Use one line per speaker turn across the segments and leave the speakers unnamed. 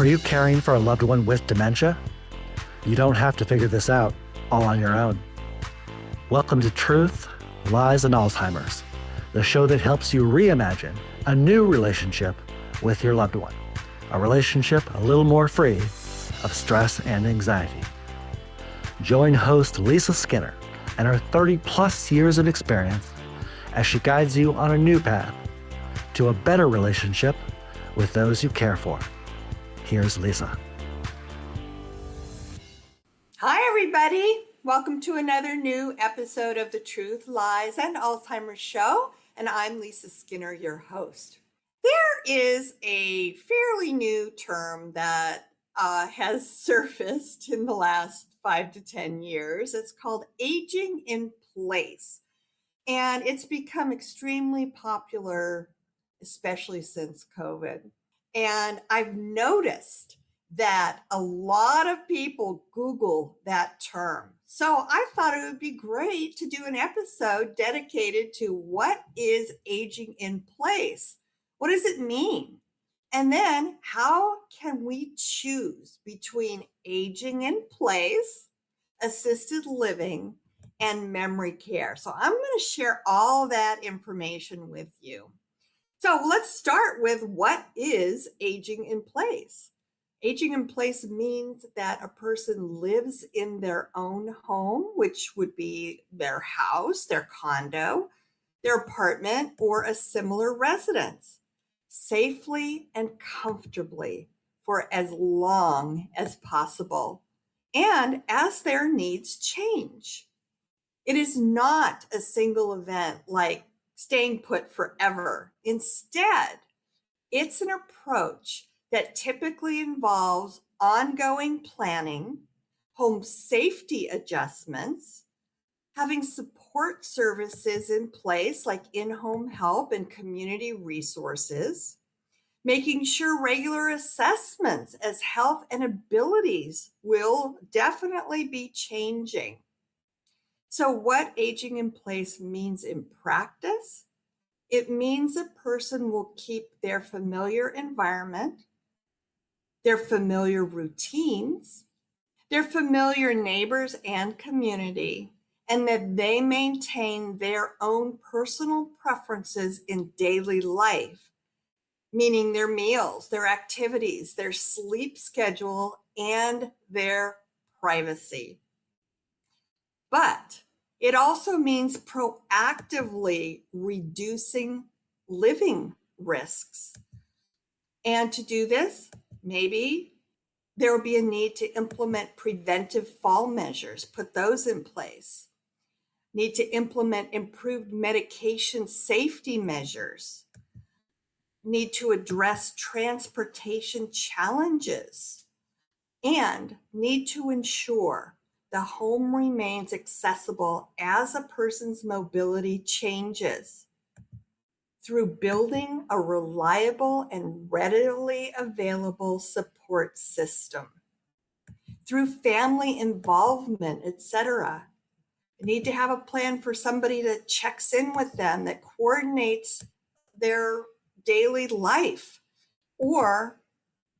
Are you caring for a loved one with dementia? You don't have to figure this out all on your own. Welcome to Truth, Lies, and Alzheimer's, the show that helps you reimagine a new relationship with your loved one, a relationship a little more free of stress and anxiety. Join host Lisa Skinner and her 30-plus years of experience as she guides you on a new path to a better relationship with those you care for. Here's Lisa.
Hi, everybody. Welcome to another new episode of the Truth, Lies, and Alzheimer's Show. And I'm Lisa Skinner, your host. There is a fairly new term that has surfaced in the last 5 to 10 years. It's called aging in place. And it's become extremely popular, especially since COVID. And I've noticed that a lot of people Google that term. So I thought it would be great to do an episode dedicated to what is aging in place? What does it mean? And then how can we choose between aging in place, assisted living, and memory care? So I'm going to share all that information with you. So let's start with what is aging in place. Aging in place means that a person lives in their own home, which would be their house, their condo, their apartment, or a similar residence, safely and comfortably for as long as possible, and as their needs change. It is not a single event like staying put forever. Instead, it's an approach that typically involves ongoing planning, home safety adjustments, having support services in place like in-home help and community resources, making sure regular assessments as health and abilities will definitely be changing. So what aging in place means in practice? It means a person will keep their familiar environment, their familiar routines, their familiar neighbors and community, and that they maintain their own personal preferences in daily life, meaning their meals, their activities, their sleep schedule, and their privacy. But it also means proactively reducing living risks. And to do this, maybe there will be a need to implement preventive fall measures, put those in place. Need to implement improved medication safety measures. Need to address transportation challenges. And need to ensure the home remains accessible as a person's mobility changes through building a reliable and readily available support system, through family involvement, etc. You need to have a plan for somebody that checks in with them, that coordinates their daily life, or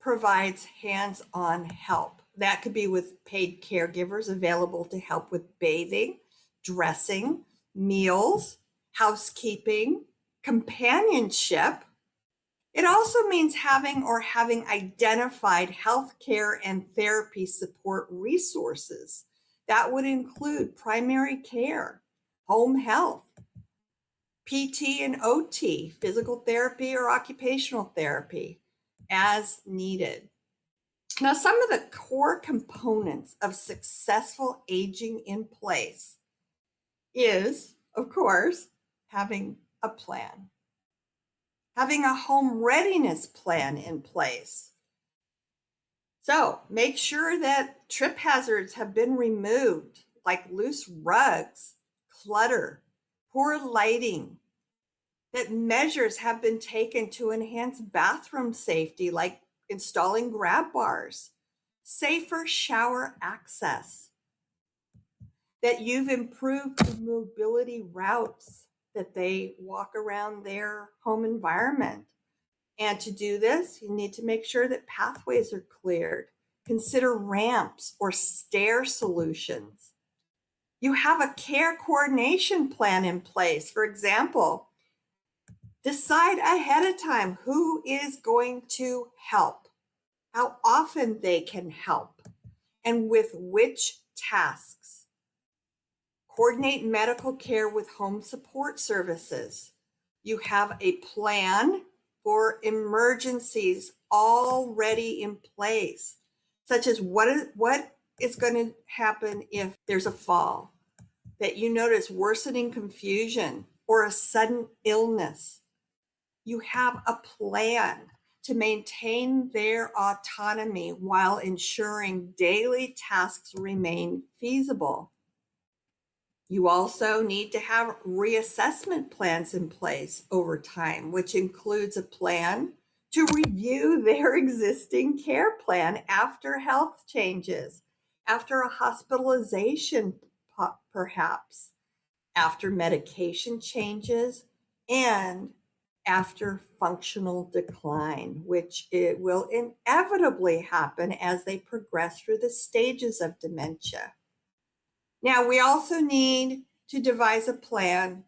provides hands-on help. That could be with paid caregivers available to help with bathing, dressing, meals, housekeeping, companionship. It also means having identified healthcare and therapy support resources. That would include primary care, home health, PT and OT, physical therapy or occupational therapy, as needed. Now, some of the core components of successful aging in place is, of course, having a plan, having a home readiness plan in place. So make sure that trip hazards have been removed, like loose rugs, clutter, poor lighting, that measures have been taken to enhance bathroom safety, like installing grab bars, safer shower access, that you've improved the mobility routes that they walk around their home environment, And to do this, you need to make sure that pathways are cleared. Consider ramps or stair solutions. You have a care coordination plan in place. For example, decide ahead of time who is going to help, how often they can help, and with which tasks. Coordinate medical care with home support services. You have a plan for emergencies already in place, such as what is going to happen if there's a fall, that you notice worsening confusion or a sudden illness. You have a plan to maintain their autonomy while ensuring daily tasks remain feasible. You also need to have reassessment plans in place over time, which includes a plan to review their existing care plan after health changes, after a hospitalization, perhaps, after medication changes, and after functional decline, which it will inevitably happen as they progress through the stages of dementia. Now, we also need to devise a plan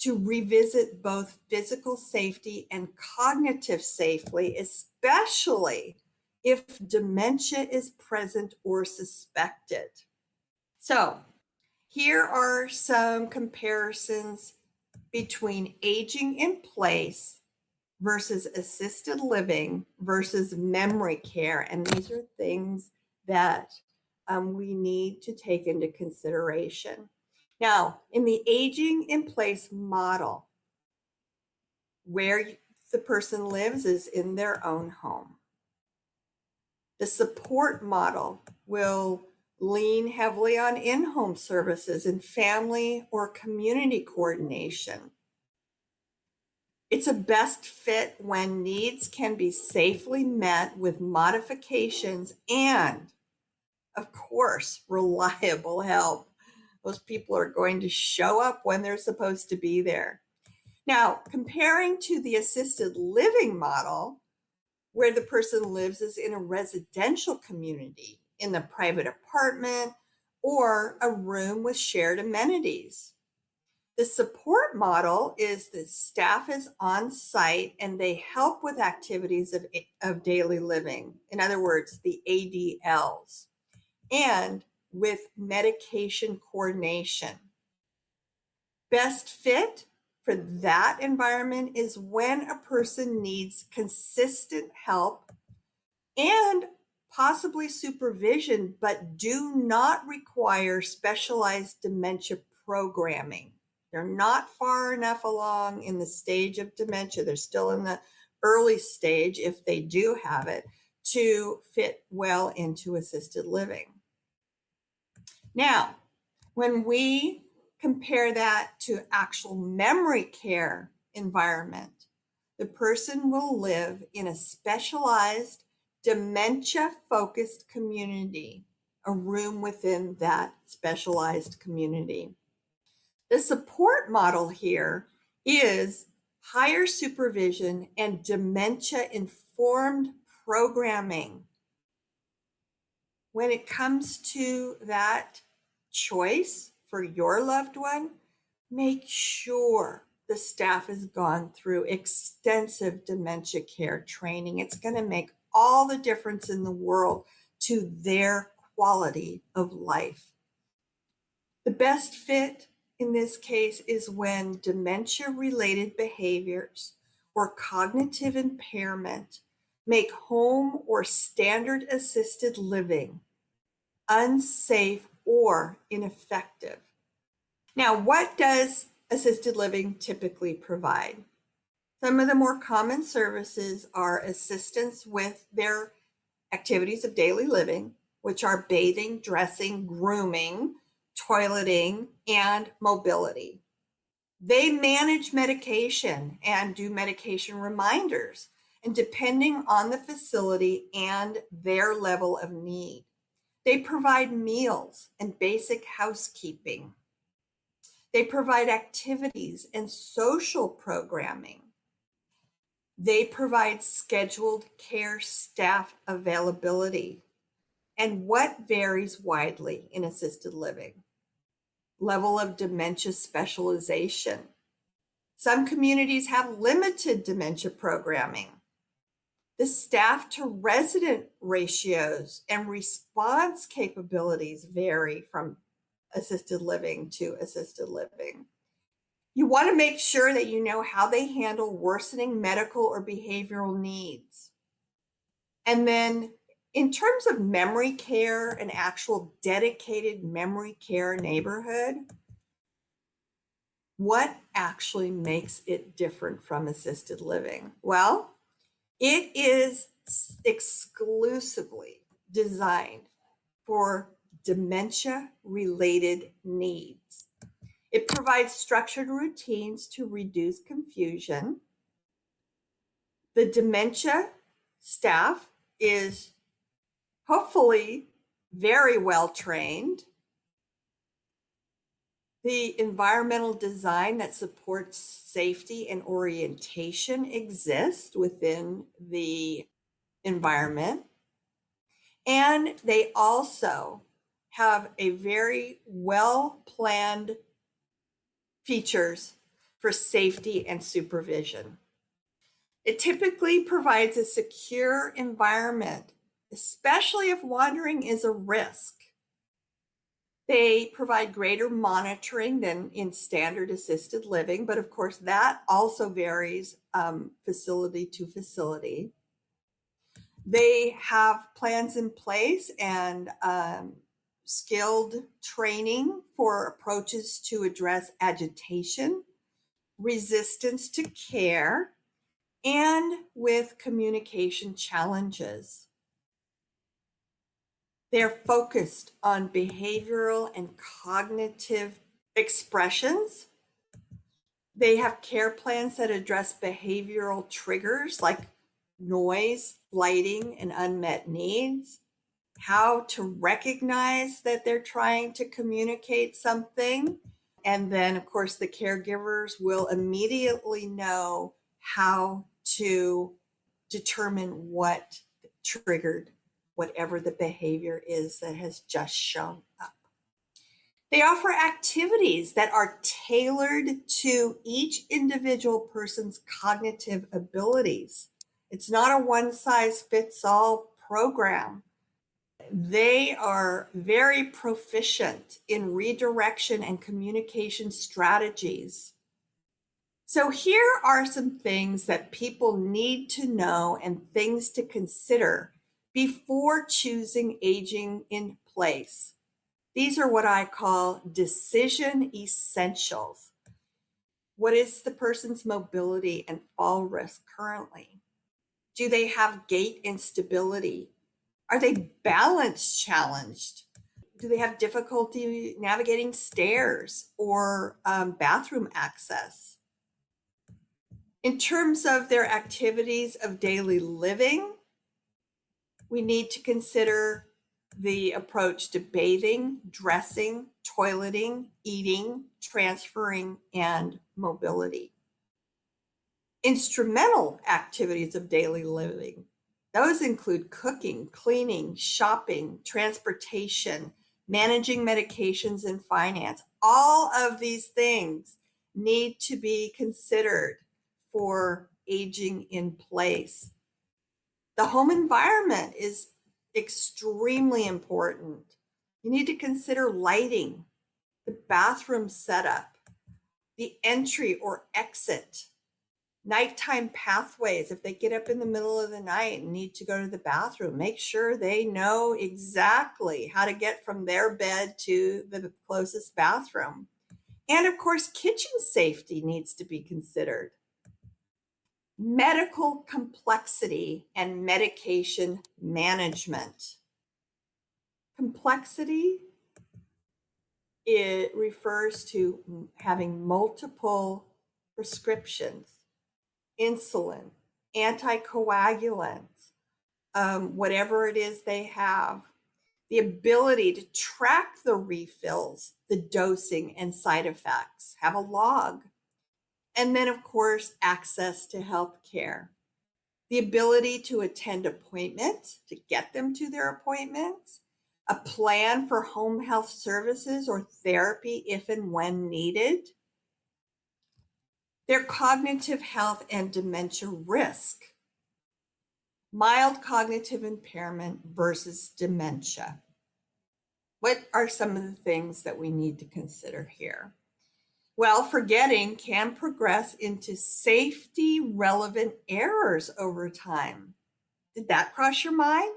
to revisit both physical safety and cognitive safety, especially if dementia is present or suspected. So, here are some comparisons between aging in place versus assisted living versus memory care. And these are things that we need to take into consideration. Now, in the aging in place model, where the person lives is in their own home. The support model will lean heavily on in-home services and family or community coordination. It's a best fit when needs can be safely met with modifications and, of course, reliable help. Those people are going to show up when they're supposed to be there. Now, comparing to the assisted living model, where the person lives is in a residential community, in a private apartment, or a room with shared amenities. The support model is that staff is on site and they help with activities of daily living. In other words, the ADLs, and with medication coordination. Best fit for that environment is when a person needs consistent help and possibly supervision, but do not require specialized dementia programming. They're not far enough along in the stage of dementia. They're still in the early stage, if they do have it, to fit well into assisted living. Now, when we compare that to actual memory care environment, the person will live in a specialized dementia-focused community, a room within that specialized community. The support model here is higher supervision and dementia-informed programming. When it comes to that choice for your loved one, make sure the staff has gone through extensive dementia care training. It's going to make all the difference in the world to their quality of life. The best fit in this case is when dementia-related behaviors or cognitive impairment make home or standard assisted living unsafe or ineffective. Now, what does assisted living typically provide? Some of the more common services are assistance with their activities of daily living, which are bathing, dressing, grooming, toileting, and mobility. They manage medication and do medication reminders, and depending on the facility and their level of need. They provide meals and basic housekeeping. They provide activities and social programming. They provide scheduled care staff availability. And what varies widely in assisted living? Level of dementia specialization. Some communities have limited dementia programming. The staff to resident ratios and response capabilities vary from assisted living to assisted living. You want to make sure that you know how they handle worsening medical or behavioral needs. And then in terms of memory care, an actual dedicated memory care neighborhood, what actually makes it different from assisted living? Well, it is exclusively designed for dementia-related needs. It provides structured routines to reduce confusion. The dementia staff is hopefully very well trained. The environmental design that supports safety and orientation exists within the environment. And they also have a very well-planned features for safety and supervision. It typically provides a secure environment, especially if wandering is a risk. They provide greater monitoring than in standard assisted living, but of course that also varies facility to facility. They have plans in place and skilled training for approaches to address agitation, resistance to care, and with communication challenges. They're focused on behavioral and cognitive expressions. They have care plans that address behavioral triggers like noise, lighting, and unmet needs. How to recognize that they're trying to communicate something. And then, of course, the caregivers will immediately know how to determine what triggered whatever the behavior is that has just shown up. They offer activities that are tailored to each individual person's cognitive abilities. It's not a one-size-fits-all program. They are very proficient in redirection and communication strategies. So here are some things that people need to know and things to consider before choosing aging in place. These are what I call decision essentials. What is the person's mobility and fall risk currently? Do they have gait instability? Are they balance challenged? Do they have difficulty navigating stairs or bathroom access? In terms of their activities of daily living, we need to consider the approach to bathing, dressing, toileting, eating, transferring, and mobility. Instrumental activities of daily living. Those include cooking, cleaning, shopping, transportation, managing medications, and finance. All of these things need to be considered for aging in place. The home environment is extremely important. You need to consider lighting, the bathroom setup, the entry or exit, nighttime pathways. If they get up in the middle of the night and need to go to the bathroom, make sure they know exactly how to get from their bed to the closest bathroom. And of course, kitchen safety needs to be considered. Medical complexity and medication management. Complexity, it refers to having multiple prescriptions, insulin, anticoagulants, whatever it is they have. The ability to track the refills, the dosing, and side effects, have a log. And then, of course, access to health care. the ability to attend appointments, to get them to their appointments, a plan for home health services or therapy if and when needed, their cognitive health and dementia risk, mild cognitive impairment versus dementia. What are some of the things that we need to consider here? Well, forgetting can progress into safety relevant errors over time. Did that cross your mind?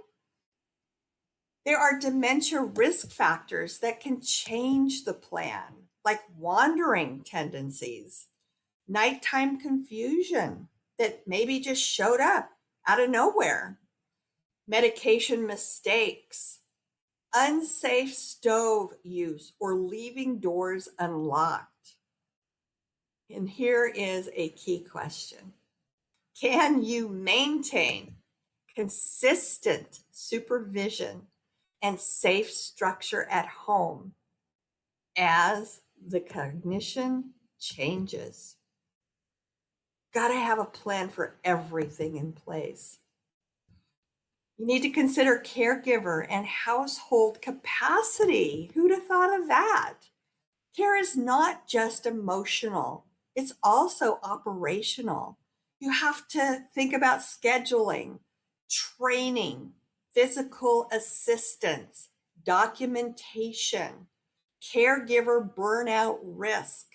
There are dementia risk factors that can change the plan, like wandering tendencies, nighttime confusion that maybe just showed up out of nowhere, medication mistakes, unsafe stove use, or leaving doors unlocked. And here is a key question. Can you maintain consistent supervision and safe structure at home as the cognition changes? Got to have a plan for everything in place. You need to consider caregiver and household capacity. Who'd have thought of that? Care is not just emotional, it's also operational. You have to think about scheduling, training, physical assistance, documentation, caregiver burnout risk.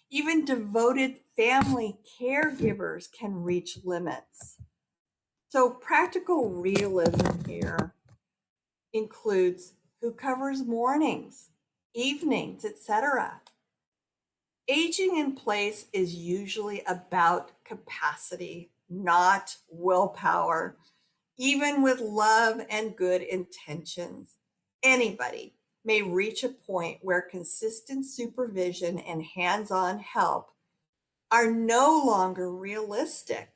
Even devoted family caregivers can reach limits. So practical realism here includes who covers mornings, evenings, etc. Aging in place is usually about capacity, not willpower. Even with love and good intentions, anybody may reach a point where consistent supervision and hands-on help are no longer realistic.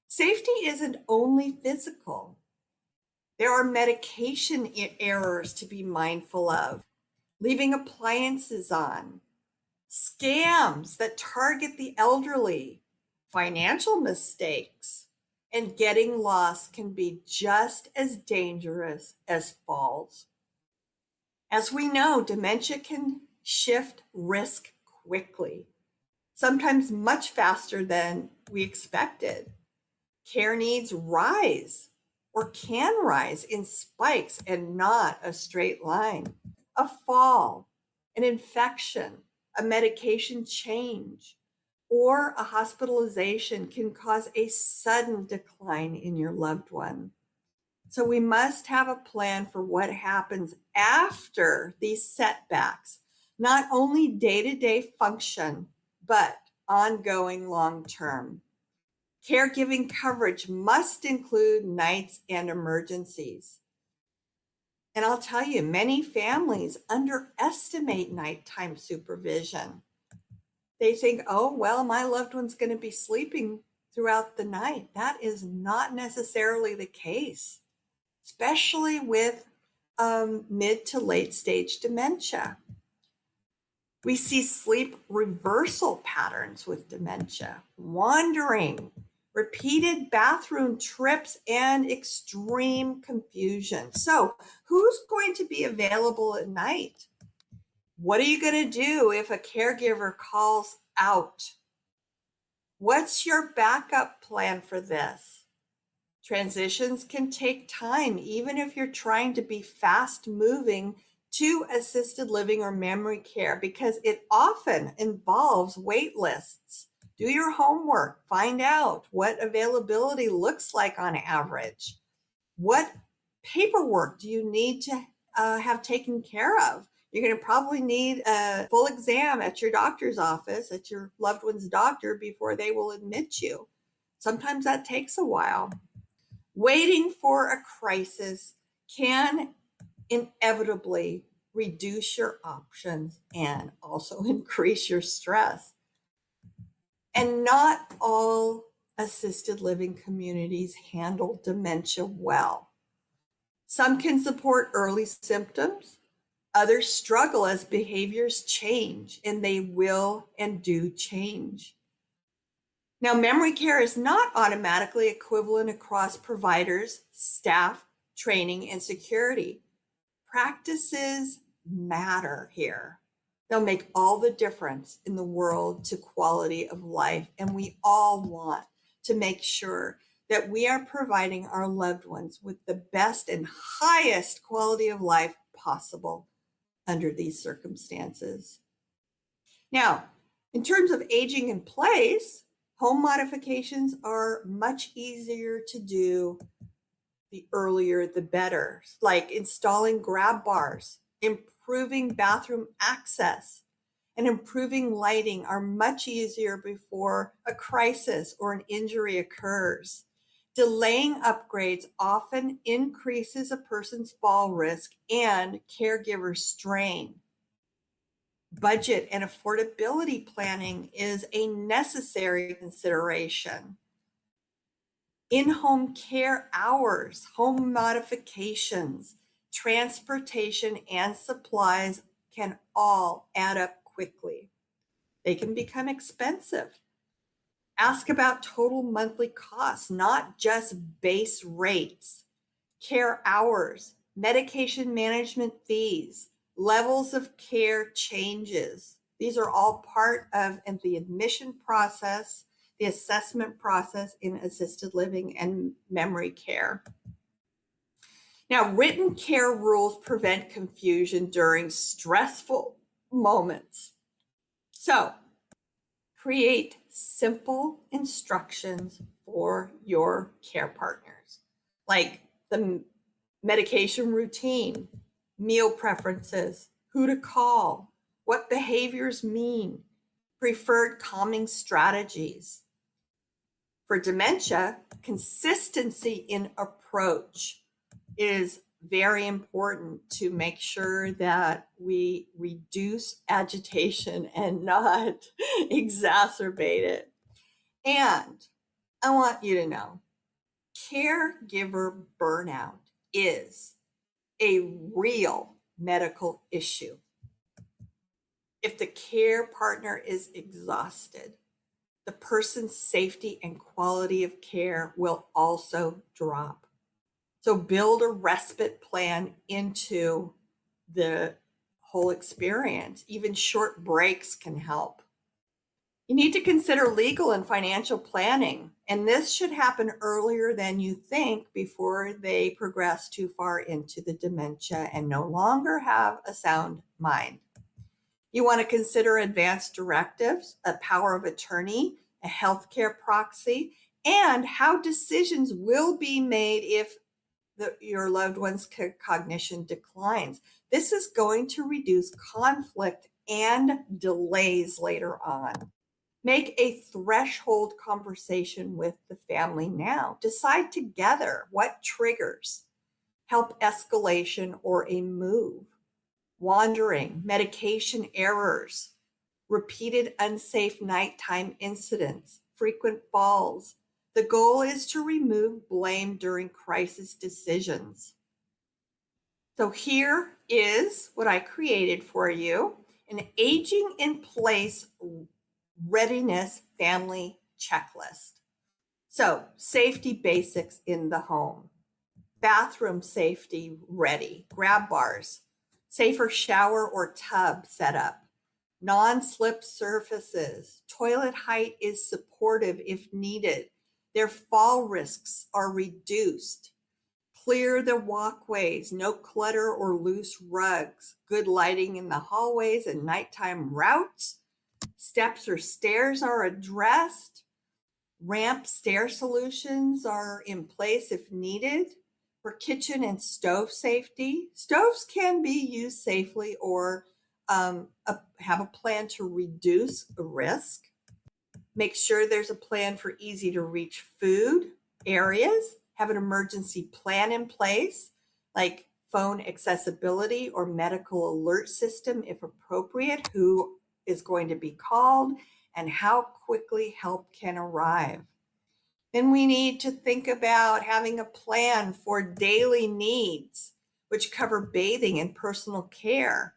Safety isn't only physical. There are medication errors to be mindful of, leaving appliances on, scams that target the elderly, financial mistakes, and getting lost can be just as dangerous as falls. As we know, dementia can shift risk quickly, sometimes much faster than we expected. Care needs rise or can rise in spikes and not a straight line. A fall, an infection, a medication change, or a hospitalization can cause a sudden decline in your loved one. So we must have a plan for what happens after these setbacks, not only day-to-day function, but ongoing long-term. Caregiving coverage must include nights and emergencies. And I'll tell you, many families underestimate nighttime supervision. They think, oh, well, my loved one's going to be sleeping throughout the night. That is not necessarily the case, especially with mid to late stage dementia. We see sleep reversal patterns with dementia, wandering, repeated bathroom trips, and extreme confusion. So, who's going to be available at night? What are you going to do if a caregiver calls out? What's your backup plan for this? Transitions can take time, even if you're trying to be fast moving to assisted living or memory care, because it often involves wait lists. Do your homework, find out what availability looks like on average. What paperwork do you need to have taken care of? You're going to probably need a full exam at your doctor's office, at your loved one's doctor, before they will admit you. Sometimes that takes a while. Waiting for a crisis can inevitably reduce your options and also increase your stress. And not all assisted living communities handle dementia well. Some can support early symptoms. Others struggle as behaviors change, and they will and do change. Now, memory care is not automatically equivalent across providers, staff, training, and security. Practices matter here. They'll make all the difference in the world to quality of life. And we all want to make sure that we are providing our loved ones with the best and highest quality of life possible under these circumstances. Now, in terms of aging in place, home modifications are much easier to do. The earlier, the better, like installing grab bars, improving bathroom access, and improving lighting are much easier before a crisis or an injury occurs. Delaying upgrades often increases a person's fall risk and caregiver strain. Budget and affordability planning is a necessary consideration. In-home care hours, home modifications, transportation, and supplies can all add up quickly. They can become expensive. Ask about total monthly costs, not just base rates. Care hours, medication management fees, levels of care changes. These are all part of the admission process, the assessment process in assisted living and memory care. Now, written care rules prevent confusion during stressful moments. So, create simple instructions for your care partners, like the medication routine, meal preferences, who to call, what behaviors mean, preferred calming strategies. For dementia, consistency in approach is very important to make sure that we reduce agitation and not exacerbate it. And I want you to know, caregiver burnout is a real medical issue. If the care partner is exhausted, the person's safety and quality of care will also drop. So build a respite plan into the whole experience. Even short breaks can help. You need to consider legal and financial planning, and this should happen earlier than you think before they progress too far into the dementia and no longer have a sound mind. You want to consider advanced directives, a power of attorney, a healthcare proxy, and how decisions will be made if your loved one's cognition declines. This is going to reduce conflict and delays later on. Make a threshold conversation with the family now. Decide together what triggers help escalation or a move. Wandering, medication errors, repeated unsafe nighttime incidents, frequent falls. The goal is to remove blame during crisis decisions. So here is what I created for you, an aging in place readiness family checklist. So safety basics in the home, bathroom safety ready, grab bars, safer shower or tub setup, non-slip surfaces, toilet height is supportive if needed, their fall risks are reduced, clear the walkways, no clutter or loose rugs, good lighting in the hallways and nighttime routes, steps or stairs are addressed, ramp stair solutions are in place if needed. For kitchen and stove safety, stoves can be used safely or have a plan to reduce the risk. Make sure there's a plan for easy to reach food areas. Have an emergency plan in place, like phone accessibility or medical alert system if appropriate, who is going to be called and how quickly help can arrive. Then we need to think about having a plan for daily needs, which cover bathing and personal care.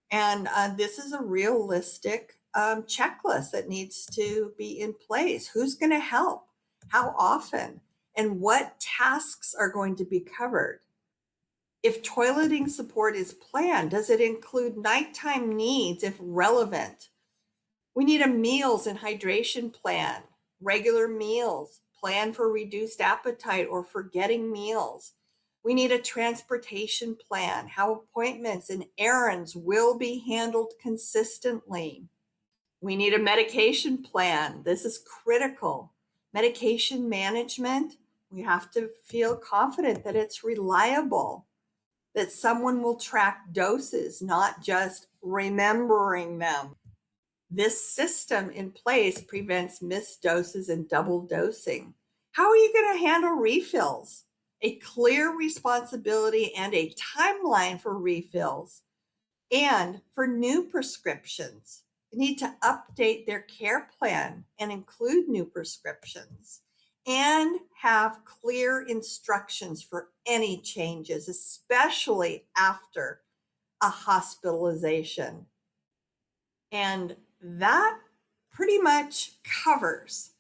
And this is a realistic checklist that needs to be in place. Who's going to help? How often? And what tasks are going to be covered? If toileting support is planned, does it include nighttime needs if relevant? We need a meals and hydration plan, regular meals, plan for reduced appetite or forgetting meals. We need a transportation plan, how appointments and errands will be handled consistently. We need a medication plan. This is critical. Medication management, we have to feel confident that it's reliable, that someone will track doses, not just remembering them. This system in place prevents missed doses and double dosing. How are you going to handle refills? A clear responsibility and a timeline for refills. And for new prescriptions, you need to update their care plan and include new prescriptions and have clear instructions for any changes, especially after a hospitalization. And that pretty much covers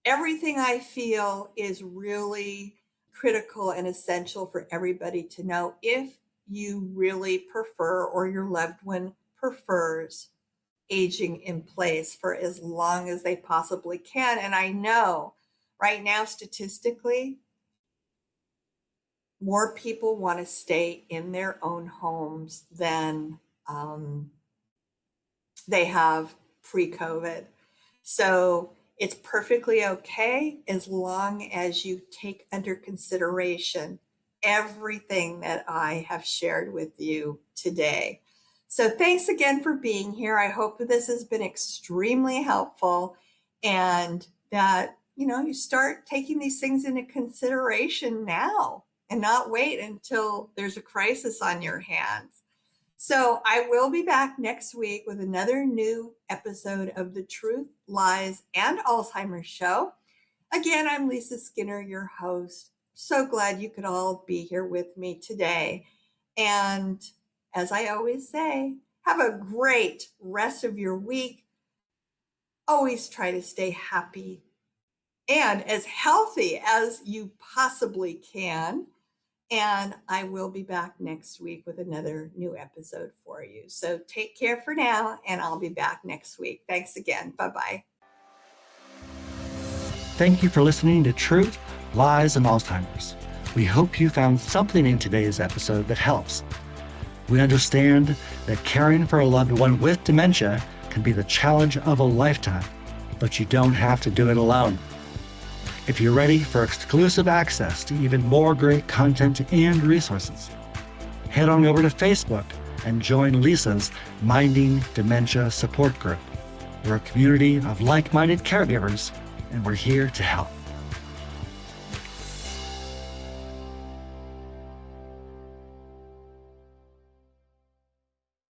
everything I feel is really critical and essential for everybody to know if you really prefer or your loved one prefers aging in place for as long as they possibly can. And I know right now, statistically, more people want to stay in their own homes than they have pre-COVID. So it's perfectly okay as long as you take under consideration everything that I have shared with you today. So thanks again for being here. I hope that this has been extremely helpful and that, you start taking these things into consideration now and not wait until there's a crisis on your hands. So I will be back next week with another new episode of the Truth, Lies, and Alzheimer's Show. Again, I'm Lisa Skinner, your host. So glad you could all be here with me today. And as I always say, have a great rest of your week. Always try to stay happy and as healthy as you possibly can. And I will be back next week with another new episode for you. So take care for now, and I'll be back next week. Thanks again. Bye-bye.
Thank you for listening to Truth, Lies, and Alzheimer's. We hope you found something in today's episode that helps. We understand that caring for a loved one with dementia can be the challenge of a lifetime, but you don't have to do it alone. If you're ready for exclusive access to even more great content and resources, head on over to Facebook and join Lisa's Minding Dementia Support Group. We're a community of like-minded caregivers, and we're here to help.